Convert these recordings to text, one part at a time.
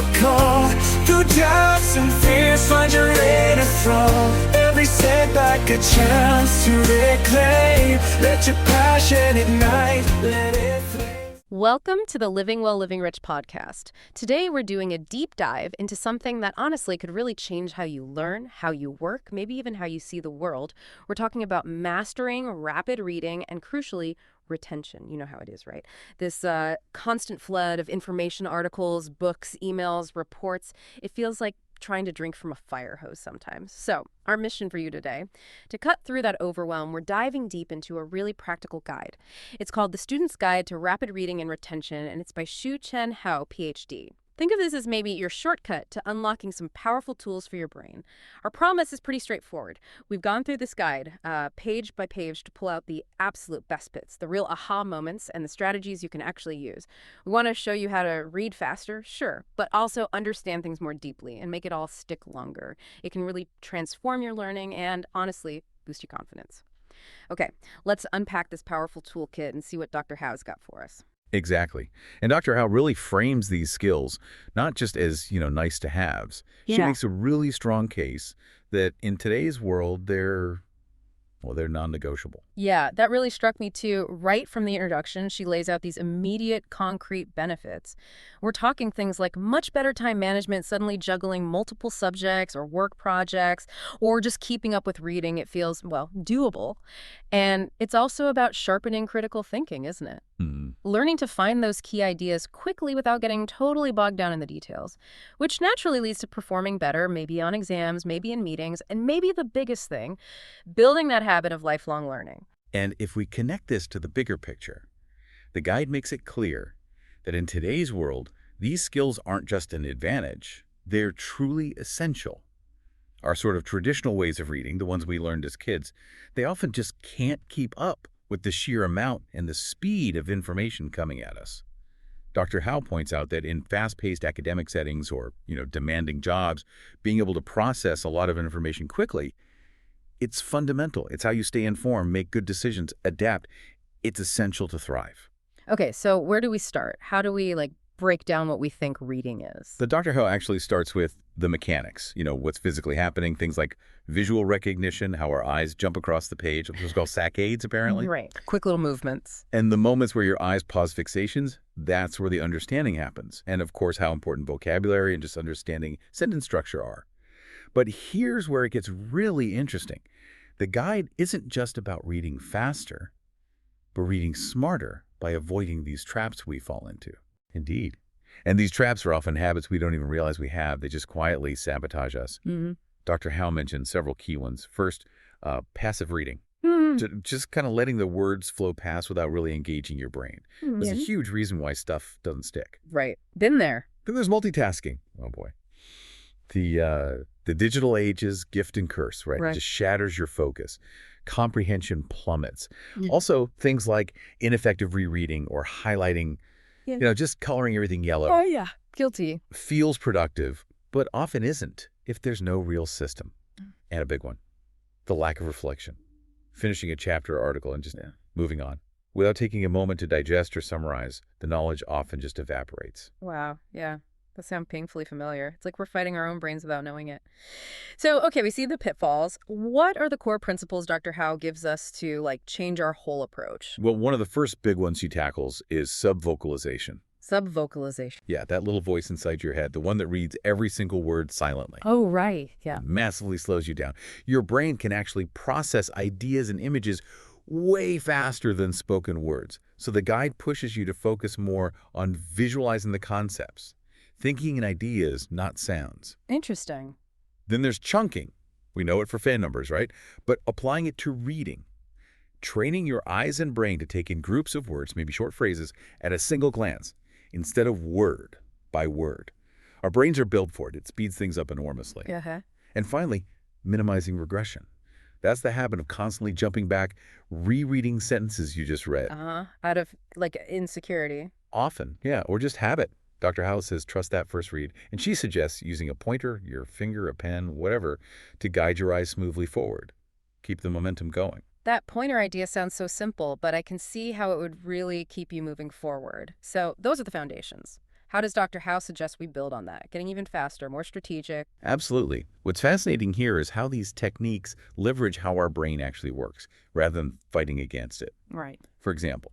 difficult. Through doubts and fears, find your inner throne. Every setback a chance to reclaim. Let your passion ignite, let it flame. Welcome to the Living Well, Living Rich podcast. Today we're doing a deep dive into something that honestly could really change how you learn, how you work, maybe even how you see the world. We're talking about mastering rapid reading and, crucially, retention. You know how it is, right? This constant flood of information, articles, books, emails, reports. It feels like trying to drink from a fire hose sometimes. So our mission for you today, to cut through that overwhelm, we're diving deep into a really practical guide. It's called The Student's Guide to Rapid Reading and Retention, and it's by Shu Chen Hou, PhD. Think of this as maybe your shortcut to unlocking some powerful tools for your brain. Our promise is pretty straightforward. We've gone through this guide, page by page, to pull out the absolute best bits, the real aha moments, and the strategies you can actually use. We want to show you how to read faster, sure, but also understand things more deeply and make it all stick longer. It can really transform your learning and, honestly, boost your confidence. Okay, let's unpack this powerful toolkit and see what Dr. Hou's got for us. Exactly. And Dr. Hou really frames these skills not just as, nice to haves. She makes a really strong case that in today's world, they're non-negotiable. Yeah, that really struck me too. Right from the introduction, she lays out these immediate, concrete benefits. We're talking things like much better time management, suddenly juggling multiple subjects or work projects, or just keeping up with reading. It feels, doable. And it's also about sharpening critical thinking, isn't it? Learning to find those key ideas quickly without getting totally bogged down in the details, which naturally leads to performing better, maybe on exams, maybe in meetings, and maybe the biggest thing, building that habit of lifelong learning. And if we connect this to the bigger picture, the guide makes it clear that in today's world, these skills aren't just an advantage, they're truly essential. Our sort of traditional ways of reading, the ones we learned as kids, they often just can't keep up with the sheer amount and the speed of information coming at us. Dr. Hou points out that in fast-paced academic settings or, demanding jobs, being able to process a lot of information quickly, it's fundamental. It's how you stay informed, make good decisions, adapt. It's essential to thrive. Okay, so where do we start? How do we, break down what we think reading is? The Dr. Hou actually starts with the mechanics, what's physically happening, things like visual recognition, how our eyes jump across the page, which is called saccades, apparently. Right. Quick little movements. And the moments where your eyes pause fixations, that's where the understanding happens. And of course, how important vocabulary and just understanding sentence structure are. But here's where it gets really interesting. The guide isn't just about reading faster, but reading smarter by avoiding these traps we fall into. Indeed. And these traps are often habits we don't even realize we have. They just quietly sabotage us. Dr. Hou mentioned several key ones. First, passive reading. Just kind of letting the words flow past without really engaging your brain. That's a huge reason why stuff doesn't stick. Right. Been there. Then there's multitasking. Oh, boy. The digital age's gift and curse, right? It just shatters your focus. Comprehension plummets. Also, things like ineffective rereading or highlighting, just coloring everything yellow. Oh, yeah. Guilty. Feels productive, but often isn't if there's no real system. And a big one, the lack of reflection. Finishing a chapter or article and just moving on. Without taking a moment to digest or summarize, the knowledge often just evaporates. Wow. Yeah. That sounds painfully familiar. It's like we're fighting our own brains without knowing it. So, okay, we see the pitfalls. What are the core principles Dr. Hou gives us to, change our whole approach? Well, one of the first big ones he tackles is subvocalization. Subvocalization. Yeah, that little voice inside your head, the one that reads every single word silently. Oh, right. Yeah. It massively slows you down. Your brain can actually process ideas and images way faster than spoken words. So the guide pushes you to focus more on visualizing the concepts. Thinking in ideas, not sounds. Interesting. Then there's chunking. We know it for fan numbers, right? But applying it to reading. Training your eyes and brain to take in groups of words, maybe short phrases, at a single glance, instead of word by word. Our brains are built for it. It speeds things up enormously. And finally, minimizing regression. That's the habit of constantly jumping back, rereading sentences you just read. Out of, insecurity. Often, yeah, or just habit. Dr. Hou says trust that first read, and she suggests using a pointer, your finger, a pen, whatever, to guide your eyes smoothly forward. Keep the momentum going. That pointer idea sounds so simple, but I can see how it would really keep you moving forward. So those are the foundations. How does Dr. Hou suggest we build on that? Getting even faster, more strategic? Absolutely. What's fascinating here is how these techniques leverage how our brain actually works, rather than fighting against it. Right. For example,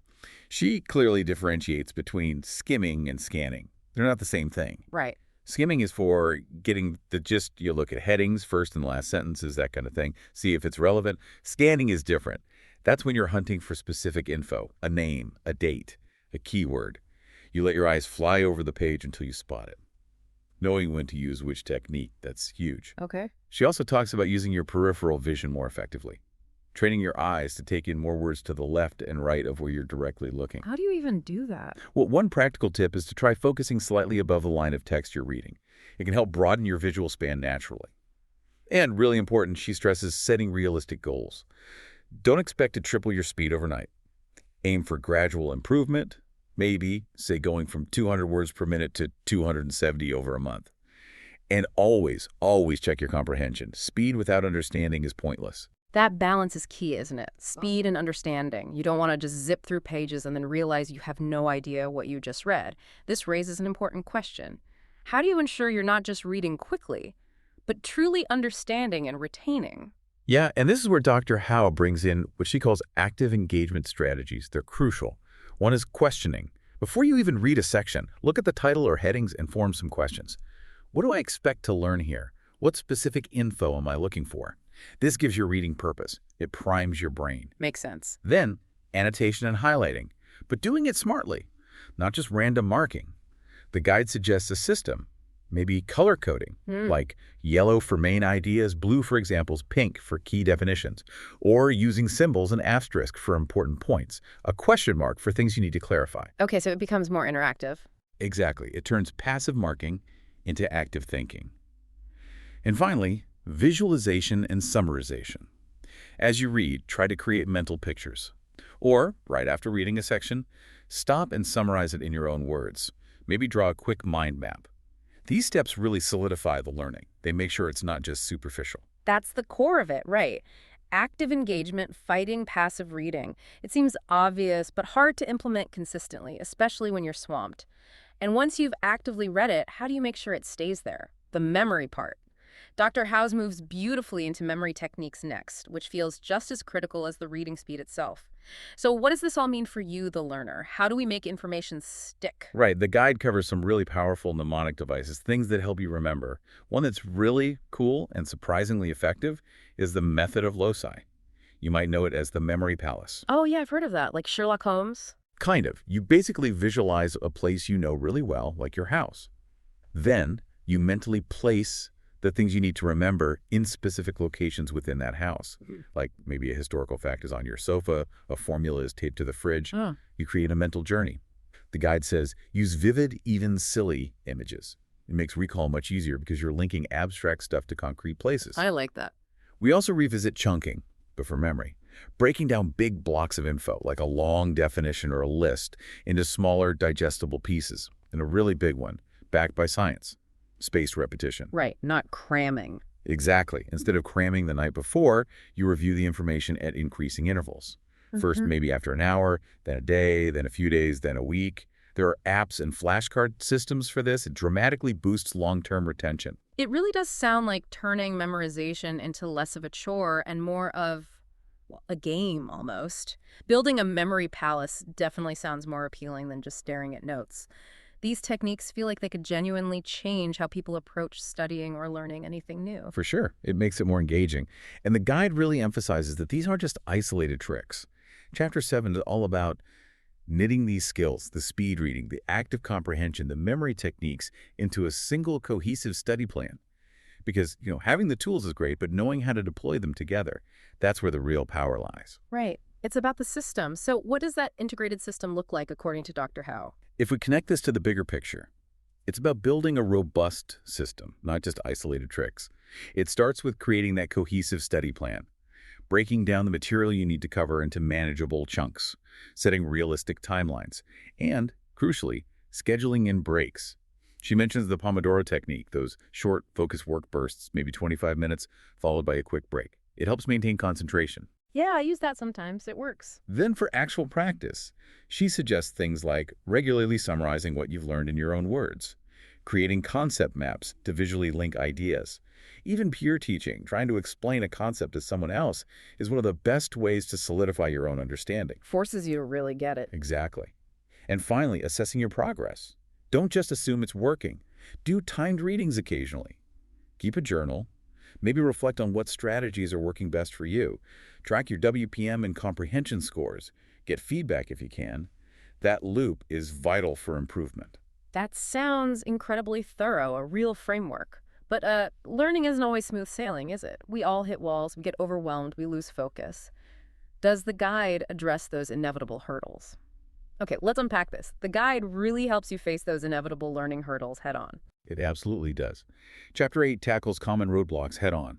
she clearly differentiates between skimming and scanning. They're not the same thing. Right. Skimming is for getting the gist. You look at headings, first and last sentences, that kind of thing, see if it's relevant. Scanning is different. That's when you're hunting for specific info, a name, a date, a keyword. You let your eyes fly over the page until you spot it. Knowing when to use which technique, that's huge. Okay. She also talks about using your peripheral vision more effectively, training your eyes to take in more words to the left and right of where you're directly looking. How do you even do that? Well, one practical tip is to try focusing slightly above the line of text you're reading. It can help broaden your visual span naturally. And really important, she stresses setting realistic goals. Don't expect to triple your speed overnight. Aim for gradual improvement, maybe, say, going from 200 words per minute to 270 over a month. And always, always check your comprehension. Speed without understanding is pointless. That balance is key, isn't it? Speed and understanding. You don't want to just zip through pages and then realize you have no idea what you just read. This raises an important question. How do you ensure you're not just reading quickly, but truly understanding and retaining? Yeah, and this is where Dr. Hou brings in what she calls active engagement strategies. They're crucial. One is questioning. Before you even read a section, look at the title or headings and form some questions. What do I expect to learn here? What specific info am I looking for? This gives your reading purpose. It primes your brain. Makes sense. Then, annotation and highlighting, but doing it smartly, not just random marking. The guide suggests a system, maybe color coding, like yellow for main ideas, blue for examples, pink for key definitions, or using symbols and asterisk for important points, a question mark for things you need to clarify. Okay, so it becomes more interactive. Exactly. It turns passive marking into active thinking. And finally, visualization and summarization. As you read, try to create mental pictures. Or, right after reading a section, stop and summarize it in your own words. Maybe draw a quick mind map. These steps really solidify the learning. They make sure it's not just superficial. That's the core of it, right? Active engagement, fighting passive reading. It seems obvious, but hard to implement consistently, especially when you're swamped. And once you've actively read it, how do you make sure it stays there? The memory part. Dr. Hou's moves beautifully into memory techniques next, which feels just as critical as the reading speed itself. So what does this all mean for you, the learner? How do we make information stick? Right. The guide covers some really powerful mnemonic devices, things that help you remember. One that's really cool and surprisingly effective is the Method of Loci. You might know it as the memory palace. Oh, yeah, I've heard of that. Like Sherlock Holmes? Kind of. You basically visualize a place you know really well, like your house. Then you mentally place the things you need to remember in specific locations within that house. Like maybe a historical fact is on your sofa, a formula is taped to the fridge. You create a mental journey. The guide says, use vivid, even silly images. It makes recall much easier because you're linking abstract stuff to concrete places. I like that. We also revisit chunking, but for memory. Breaking down big blocks of info, like a long definition or a list, into smaller, digestible pieces, and a really big one, backed by science. Spaced repetition. Right, not cramming. Exactly. Instead of cramming the night before, you review the information at increasing intervals. First, maybe after an hour, then a day, then a few days, then a week. There are apps and flashcard systems for this. It dramatically boosts long-term retention. It really does sound like turning memorization into less of a chore and more of a game almost. Building a memory palace definitely sounds more appealing than just staring at notes. These techniques feel like they could genuinely change how people approach studying or learning anything new. For sure. It makes it more engaging. And the guide really emphasizes that these aren't just isolated tricks. Chapter 7 is all about knitting these skills, the speed reading, the active comprehension, the memory techniques into a single cohesive study plan. Because, having the tools is great, but knowing how to deploy them together, that's where the real power lies. Right. It's about the system. So what does that integrated system look like according to Dr. Hou? If we connect this to the bigger picture, it's about building a robust system, not just isolated tricks. It starts with creating that cohesive study plan, breaking down the material you need to cover into manageable chunks, setting realistic timelines, and, crucially, scheduling in breaks. She mentions the Pomodoro technique, those short, focused work bursts, maybe 25 minutes, followed by a quick break. It helps maintain concentration. Yeah, I use that sometimes. It works. Then for actual practice, she suggests things like regularly summarizing what you've learned in your own words, creating concept maps to visually link ideas. Even peer teaching, trying to explain a concept to someone else, is one of the best ways to solidify your own understanding. Forces you to really get it. Exactly. And finally, assessing your progress. Don't just assume it's working. Do timed readings occasionally. Keep a journal. Maybe reflect on what strategies are working best for you. Track your WPM and comprehension scores. Get feedback if you can. That loop is vital for improvement. That sounds incredibly thorough, a real framework. But learning isn't always smooth sailing, is it? We all hit walls, we get overwhelmed, we lose focus. Does the guide address those inevitable hurdles? Okay, let's unpack this. The guide really helps you face those inevitable learning hurdles head on. It absolutely does. Chapter 8 tackles common roadblocks head on.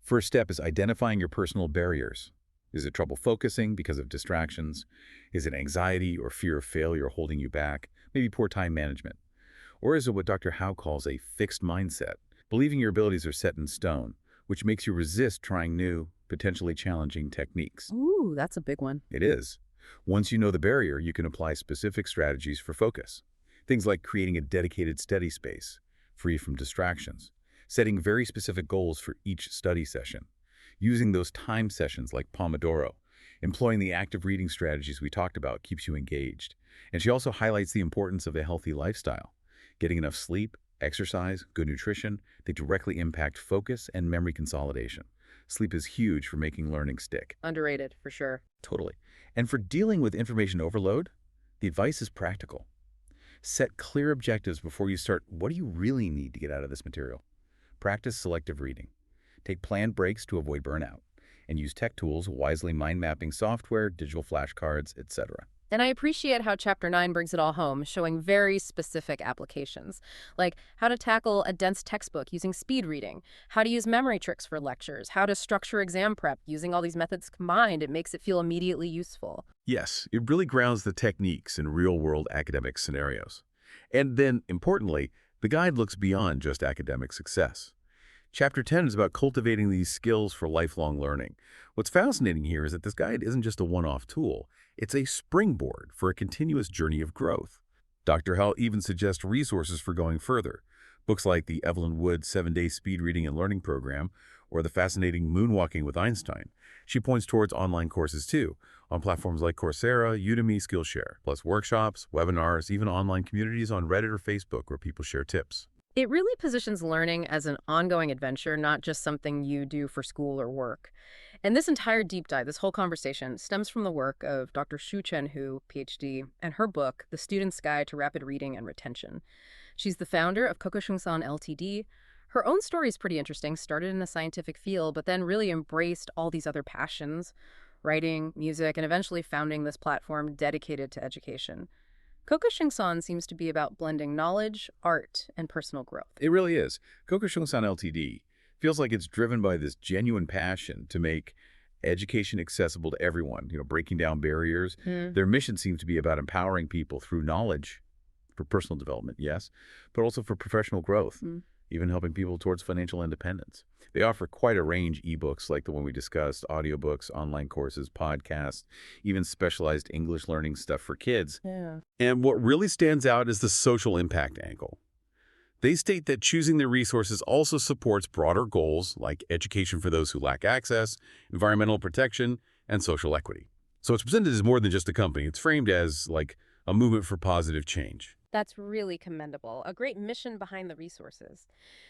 First step is identifying your personal barriers. Is it trouble focusing because of distractions? Is it anxiety or fear of failure holding you back? Maybe poor time management? Or is it what Dr. Hou calls a fixed mindset, believing your abilities are set in stone, which makes you resist trying new, potentially challenging techniques? Ooh, that's a big one. It is. Once you know the barrier, you can apply specific strategies for focus. Things like creating a dedicated study space, free from distractions, setting very specific goals for each study session, using those time sessions like Pomodoro, employing the active reading strategies we talked about keeps you engaged. And she also highlights the importance of a healthy lifestyle. Getting enough sleep, exercise, good nutrition, they directly impact focus and memory consolidation. Sleep is huge for making learning stick. Underrated, for sure. Totally. And for dealing with information overload, the advice is practical. Set clear objectives before you start. What do you really need to get out of this material? Practice selective reading. Take planned breaks to avoid burnout. And use tech tools, wisely mind mapping software, digital flashcards, etc. And I appreciate how Chapter 9 brings it all home, showing very specific applications, like how to tackle a dense textbook using speed reading, how to use memory tricks for lectures, how to structure exam prep using all these methods combined. It makes it feel immediately useful. Yes, it really grounds the techniques in real-world academic scenarios. And then, importantly, the guide looks beyond just academic success. Chapter 10 is about cultivating these skills for lifelong learning. What's fascinating here is that this guide isn't just a one-off tool. It's a springboard for a continuous journey of growth. Dr. Hou even suggests resources for going further. Books like the Evelyn Wood 7-Day Speed Reading and Learning Program or the fascinating Moonwalking with Einstein. She points towards online courses too, on platforms like Coursera, Udemy, Skillshare, plus workshops, webinars, even online communities on Reddit or Facebook where people share tips. It really positions learning as an ongoing adventure, not just something you do for school or work. And this entire deep dive, this whole conversation, stems from the work of Dr. Shu Chen Hou, PhD, and her book, The Student's Guide to Rapid Reading and Retention. She's the founder of Kokoshungsan Ltd. Her own story is pretty interesting, started in the scientific field, but then really embraced all these other passions, writing, music, and eventually founding this platform dedicated to education. Kokoshungsan seems to be about blending knowledge, art, and personal growth. It really is. Kokoshungsan Ltd. feels like it's driven by this genuine passion to make education accessible to everyone, breaking down barriers. Their mission seems to be about empowering people through knowledge for personal development, yes, but also for professional growth, even helping people towards financial independence. They offer quite a range ebooks like the one we discussed, audiobooks, online courses, podcasts, even specialized English learning stuff for kids. Yeah. And what really stands out is the social impact angle. They state that choosing their resources also supports broader goals like education for those who lack access, environmental protection, and social equity. So it's presented as more than just a company. It's framed as like a movement for positive change. That's really commendable. A great mission behind the resources.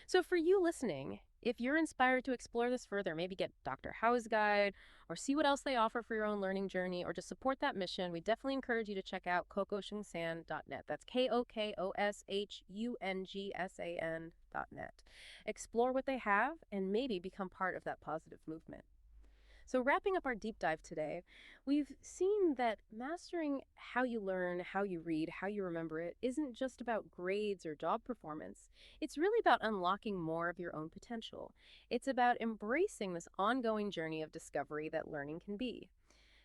So for you listening, if you're inspired to explore this further, maybe get Dr. Hou's guide or see what else they offer for your own learning journey or just support that mission, we definitely encourage you to check out Kokoshungsan.net. That's Kokoshungsan.net. Explore what they have and maybe become part of that positive movement. So wrapping up our deep dive today, we've seen that mastering how you learn, how you read, how you remember it isn't just about grades or job performance. It's really about unlocking more of your own potential. It's about embracing this ongoing journey of discovery that learning can be.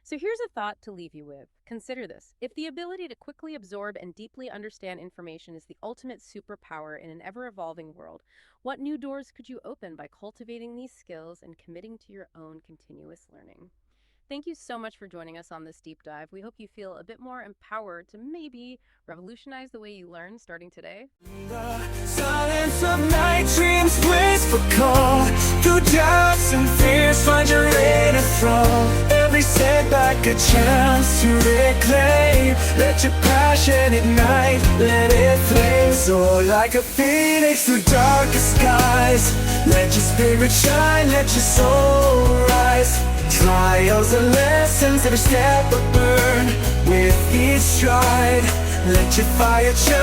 So here's a thought to leave you with. Consider this. If the ability to quickly absorb and deeply understand information is the ultimate superpower in an ever-evolving world, what new doors could you open by cultivating these skills and committing to your own continuous learning? Thank you so much for joining us on this deep dive. We hope you feel a bit more empowered to maybe revolutionize the way you learn starting today. The silence of night dreams whisper call. Through doubts and fears find your inner thrall. Every setback a chance to reclaim. Let your passion ignite, let it flame. Soar like a phoenix through darkest skies. Let your spirit shine, let your soul rise. Trials and lessons, every step a burn. With each stride, let your fire churn.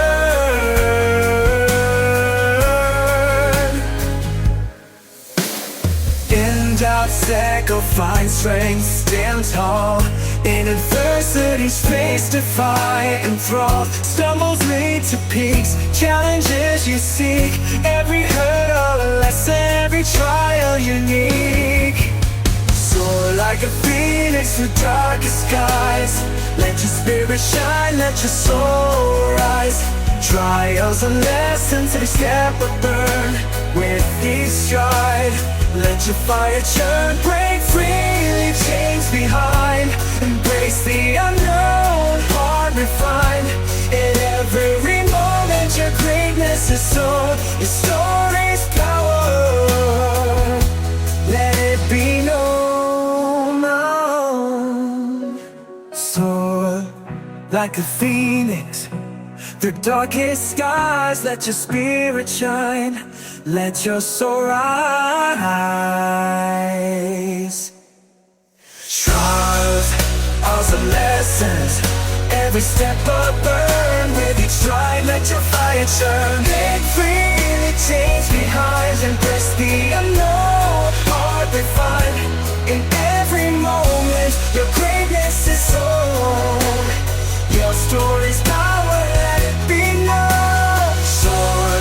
In doubt's echo, find strength, stand tall. In adversity's face, defy, enthrall. Stumbles lead to peaks, challenges you seek. Every hurdle a lesson, every trial unique. Soar like a phoenix through darkest skies. Let your spirit shine, let your soul rise. Trials and lessons, every step a burn. With each stride, let your fire churn. Break free, leave chains behind. Embrace the unknown, heart refined. In every moment your greatness is sown. Your story's power, let it be known. Soar like a phoenix through darkest skies. Let your spirit shine, let your soul rise. Trials and lessons, every step a burn. With each stride, let your fire churn. Break free, leave chains behind. Embrace the unknown, heart refined. In every moment, your greatness is sown. Your story's power, let it be known. Soar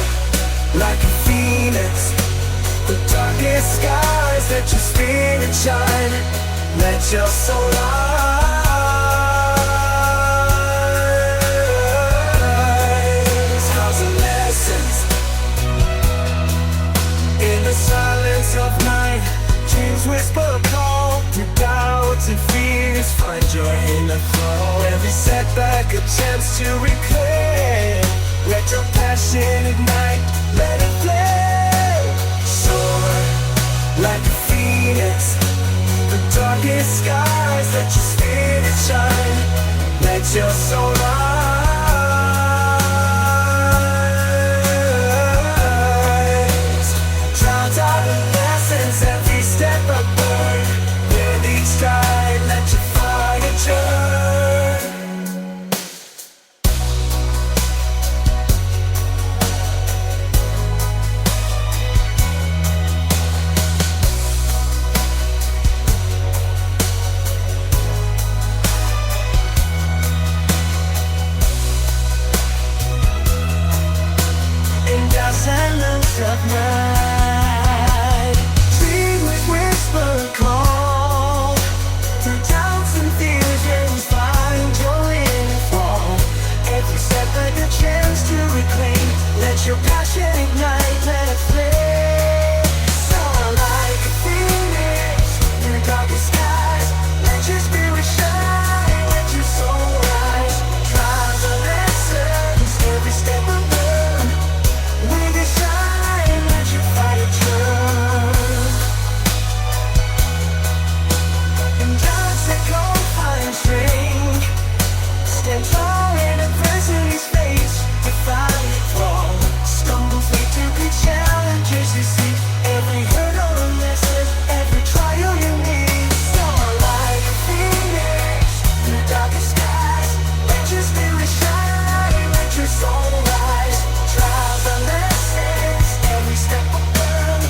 like a phoenix, the darkest skies. Let your spirit shine, let your soul rise. Trials and lessons, in the silence of night, dreams whisper a call. Through doubts and fears, find your inner flow. Every setback a chance to reclaim. Let your passion ignite, let it flame. Soar like a phoenix, the darkest skies. Let your spirit shine, let your soul rise. Trials and lessons, every step a burn. With each stride, let your fire churn. In silence of night, dream with whisper call. Through doubts and fears, dreams find joy in the fall. Every step like a chance to reclaim. Let your passion ignite, let it flame. Soar like a phoenix in the darkest skies. Let your spirit shine, let your soul rise. Trials and lessons, every step a burn. With your shine, let your fire churn. In doubts that don't find strength, stand tall in adversity's face. Defy it all. Stumbles lead to great challenges you see. Every hurdle a lesson, every trial you need. Soar like a phoenix in the darkest skies. Let your spirit shine, let your soul rise. Trials and lessons, every step will burn.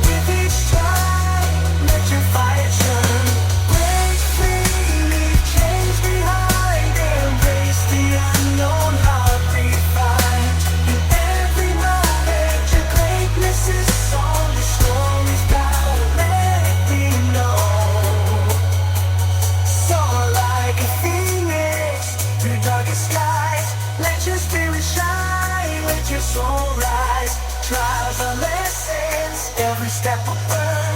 With each stride, let your fire churn. Break free, leave chains behind. Embrace the unknown, heart refined. In every moment, your greatness is sown. Your story's power, let it be known. Soar like a phoenix through darkest skies. Let your spirit shine, let your soul rise. Trials and lessons, every step will burn.